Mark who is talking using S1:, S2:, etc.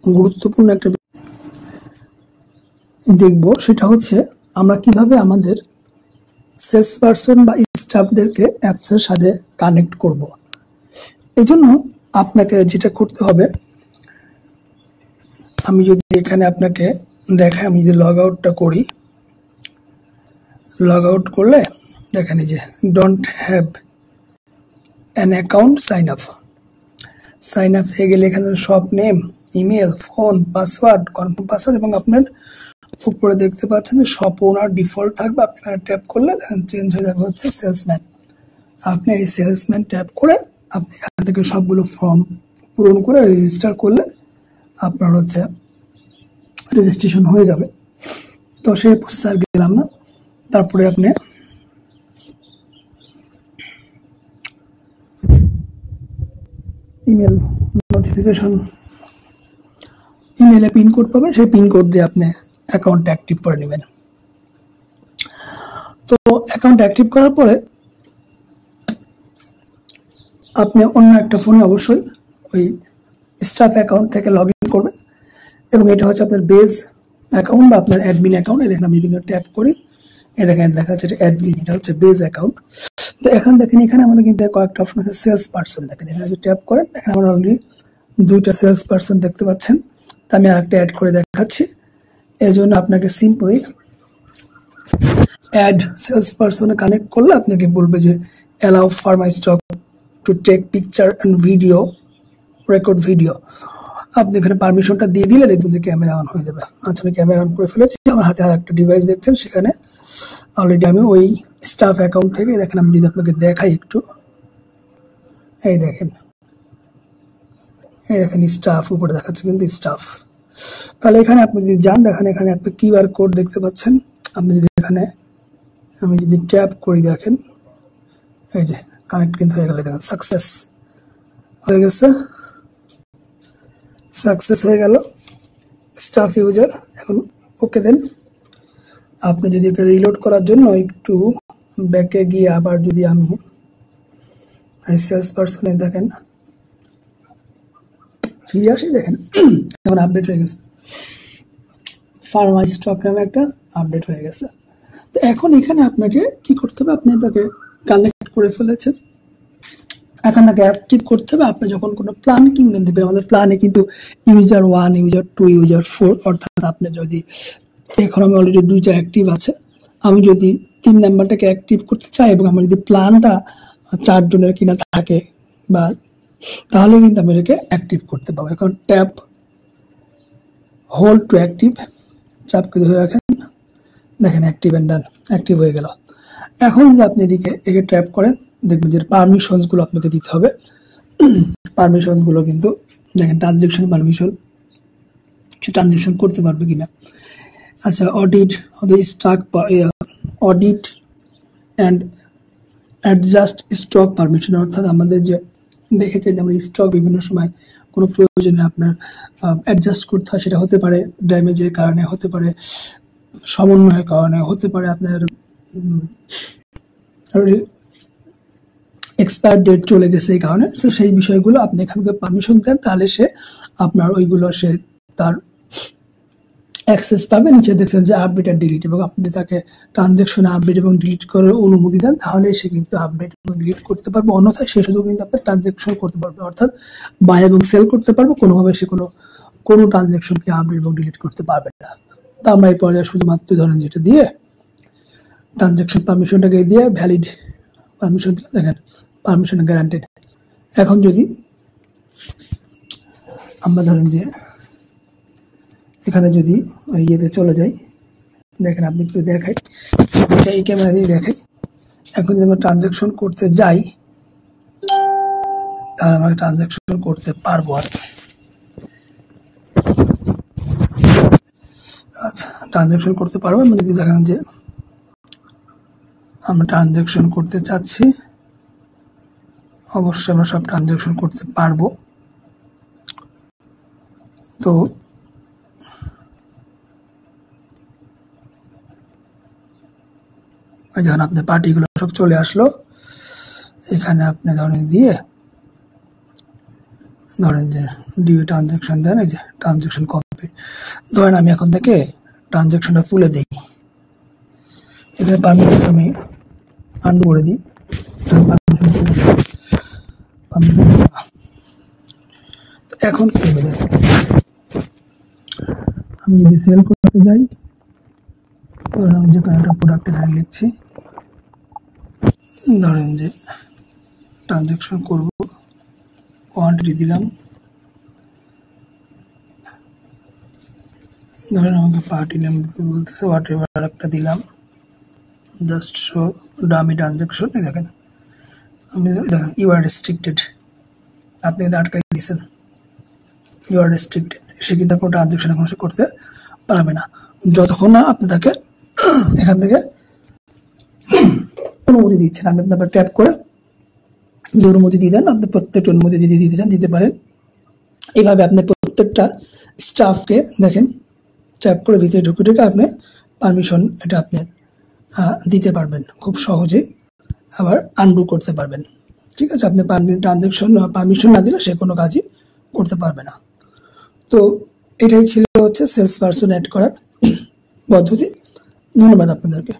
S1: গুরুত্বপূর্ণ একটা দেখব, সেটা হচ্ছে আমরা কিভাবে আমাদের সেলস পারসন বা স্টাফদেরকে অ্যাপসের সাথে কানেক্ট করব। এই জন্য আপনাকে যেটা করতে হবে, আমি যদি এখানে আপনাকে দেখাই, আমি যদি লগ আউটটা করি, লগ আউট করলে দেখেন এই যে don't have an account sign up হয়ে গেলে এখানে সব name, email, phone, password, confirm password এবং আপনার উপরে দেখতে পাচ্ছেন যে সব ওনার ডিফল্ট থাকবে। আপনি এখানে ট্যাপ করলে দেখেন চেঞ্জ হয়ে যাবে হচ্ছে সেলসম্যান। আপনি এই সেলসম্যান ট্যাপ করে আপনি এখান থেকে সবগুলো ফর্ম পূরণ করে রেজিস্টার করলে আপনার হচ্ছে রেজিস্ট্রেশন হয়ে যাবে। তো সেই প্রসেস আর গেলাম না। তারপরে আপনি ইমেল নোটিফিকেশন, ইমেলে পিন কোড পাবেন, সেই পিন কোড দিয়ে আপনি অ্যাকাউন্ট অ্যাক্টিভ করে নেবেন। তো অ্যাকাউন্ট অ্যাক্টিভ করার পরে আপনি অন্য একটা ফোনে অবশ্যই ওই স্টাফ অ্যাকাউন্ট থেকে লগ ইন করবেন এবং এটা হচ্ছে আপনার বেজ অ্যাকাউন্ট বা আপনার অ্যাডমিন অ্যাকাউন্ট। এই দেখেন আমি যদি ট্যাপ করি, এই দেখেন দেখা যাচ্ছে এটা অ্যাডমিন, এটা হচ্ছে বেজ অ্যাকাউন্ট। তো এখন দেখেন এখানে আমাদের কিন্তু কয়েকটা অপশন আছে। সেলস পারসন, দেখেন এখানে যদি ট্যাপ করেন দেখেন আমরা অলরেডি দুইটা সেলস পারসন দেখতে পাচ্ছেন। তো আমি আরেকটা অ্যাড করে দেখাচ্ছি। এই জন্য আপনাকে সিম্পলি অ্যাড সেলস পারসনে কানেক্ট করলে আপনাকে বলবে যে allow for my stock to take picture and video, record video. আপনি এখানে পারমিশনটা দিয়ে দিলে দেখবেন যে ক্যামেরা অন হয়ে যাবে। আচ্ছা, আমি ক্যামেরা অন করে ফেলেছি। আমার হাতে আর একটা ডিভাইস দেখছেন, সেখানে অলরেডি আমি ওই স্টাফ অ্যাকাউন্ট থেকে দেখেন, আমি যদি আপনাকে দেখাই একটু, এই দেখেন স্টাফ উপরে দেখাচ্ছে কিন্তু স্টাফ। তাহলে এখানে আপনি যদি যান দেখেন এখানে আপনি কিউআর কোড দেখতে পাচ্ছেন। আপনি যদি এখানে আমি যদি ট্যাপ করি দেখেন এই যে কানেক্ট কিন্তু হয়ে গেল, দেখেন সাকসেস হয়ে গেছে, সাকসেস হয়ে গেল স্টাফ ইউজার। এখন ওকে দেন। আপনি যদি এটা রিলোড করার জন্য একটু ব্যাকে গিয়ে আবার যদি আমি সেলস পারসনে দেখেন ফিরে আসি, দেখেন এখন আপডেট হয়ে গেছে, ফার্মা স্টক নামে একটা আপডেট হয়ে গেছে। তো এখন এখানে আপনাকে কি করতে হবে, আপনি তাকে কানেক্ট করে ফেলেছেন, এখন তাকে অ্যাক্টিভ করতে হবে। আপনি যখন কোনো প্ল্যান কিনবেন, দেখবেন আমাদের প্ল্যানে কিন্তু ইউজার 1, ইউজার 2, ইউজার 4, অর্থাৎ আপনি যদি এখন আমি অলরেডি দুইটা অ্যাক্টিভ আছে, আমি যদি 3 নাম্বারটাকে অ্যাক্টিভ করতে চাই এবং আমার যদি প্ল্যানটা 4 জনের কিনা থাকে বা তাহলে কিন্তু আমি এটাকে অ্যাক্টিভ করতে পারবো। এখন ট্যাপ হোল্ড টু অ্যাক্টিভ, চাপ করে ধরে রাখেন, দেখেন অ্যাক্টিভ অ্যান্ড ডান, অ্যাক্টিভ হয়ে গেল। এখন যে আপনি একে ট্যাপ করেন দেখবেন যে পারমিশনসগুলো আপনাকে দিতে হবে। পারমিশনসগুলো কিন্তু দেখেন ট্রানজ্যাকশন পারমিশন, সে ট্রানজ্যাকশন করতে পারবে কিনা। আচ্ছা, audit stock, audit and adjust stock permission, অর্থাৎ আমাদের যে দেখেছে যে আমরা স্টক বিভিন্ন সময় কোনো প্রয়োজনে আপনার অ্যাডজাস্ট করতে হয়, সেটা হতে পারে ড্যামেজের কারণে, হতে পারে সমন্বয়ের কারণে, হতে পারে আপনার এক্সপায়ার ডেট চলে গেছে এই কারণে। সেই বিষয়গুলো আপনি এখান থেকে পারমিশন দেন, তাহলে সে আপনার ওইগুলো সে তার অ্যাক্সেস পাবে। নিচে দেখছেন যে আপডেট অ্যান্ড ডিলিট, এবং আপনি তাকে ট্রানজ্যাকশনে আপডেট এবং ডিলিট করার অনুমতি দেন, তাহলে সে কিন্তু আপডেট এবং ডিলিট করতে পারবে। অন্যথায় সে শুধু কিন্তু আপনার ট্রানজ্যাকশন করতে পারবে, অর্থাৎ বাই এবং সেল করতে পারবে, কোনোভাবে সে কোনো ট্রানজ্যাকশনকে আপডেট এবং ডিলিট করতে পারবে না। তো আমরা এই পর্যায়ে শুধুমাত্র ধরেন যেটা দিয়ে ট্রানজ্যাকশন পারমিশনটাকে দিয়ে ভ্যালিড পারমিশন দিলে দেখেন পারমিশন গ্যারান্টেড। এখন যদি আমরা ধরেন যে এখানে যদি ইয়েতে চলে যাই, দেখেন আপনি একটু দেখাই, এই ক্যামেরা দিয়ে দেখাই। এখন যদি আমরা ট্রানজ্যাকশন করতে যাই তাহলে আমরা ট্রানজ্যাকশন করতে পারবো আর কি। আচ্ছা, ট্রানজ্যাকশন করতে পারবো। আমি যদি দেখেন যে আমরা ট্রানজ্যাকশন করতে চাচ্ছি, অবশ্যই আমরা সব ট্রানজ্যাকশন করতে পারবো। তো যখন আপনার পার্টিগুলো সব চলে আসলো, এখানে আপনি ধরেন দিয়ে ধরেন যে ডিউ ট্রানজ্যাকশন দেন, এই যে ট্রানজ্যাকশন কমপ্লিট। ধরেন আমি এখন থেকে ট্রানজ্যাকশনটা তুলে দিই, এখানে পারমিশন আমি আন্ডু করে দিই। এখন কি হবে দেখেন, আমি যদি সেল করতে যাই, ধরেন আমি যে কোনো একটা প্রোডাক্টের হ্যান্ড লিখছি, ধরেন যে ট্রানজ্যাকশন করব, কোয়ান্টিটি দিলাম, ধরেন আমাকে পার্টি নেম দিতে বলতেছে, হোয়াট এভার একটা দিলাম, জাস্ট শো ডামি ট্রানজ্যাকশন। দেখেন আমি দেখেন ইউ আর রেস্ট্রিক্টেড, আপনি কিন্তু আটকাই দিয়েছেন, ইউ আর রেস্ট্রিক্টেড, সে কিন্তু কোনো ট্রানজ্যাকশন এখন সে করতে পারবে না যতক্ষণ না আপনি তাকে এখান থেকে অনুমতি দিচ্ছেন। আপনি আপনার ট্যাপ করে যে অনুমতি দিয়ে দেন, আপনি প্রত্যেকটা অনুমতি যদি দিতে চান দিতে পারেন। এইভাবে আপনি প্রত্যেকটা স্টাফকে দেখেন ট্যাপ করে ভিতরে ঢুকে ঢুকে আপনি পারমিশন এটা আপনি দিতে পারবেন খুব সহজেই, আবার আনডু করতে পারবেন। ঠিক আছে, আপনি পারমিশন না দিলে সে কোনো কাজই করতে পারবে না। তো এটাই ছিল হচ্ছে সেলস পারসন অ্যাড করার পদ্ধতি। ধন্যবাদ আপনাদেরকে।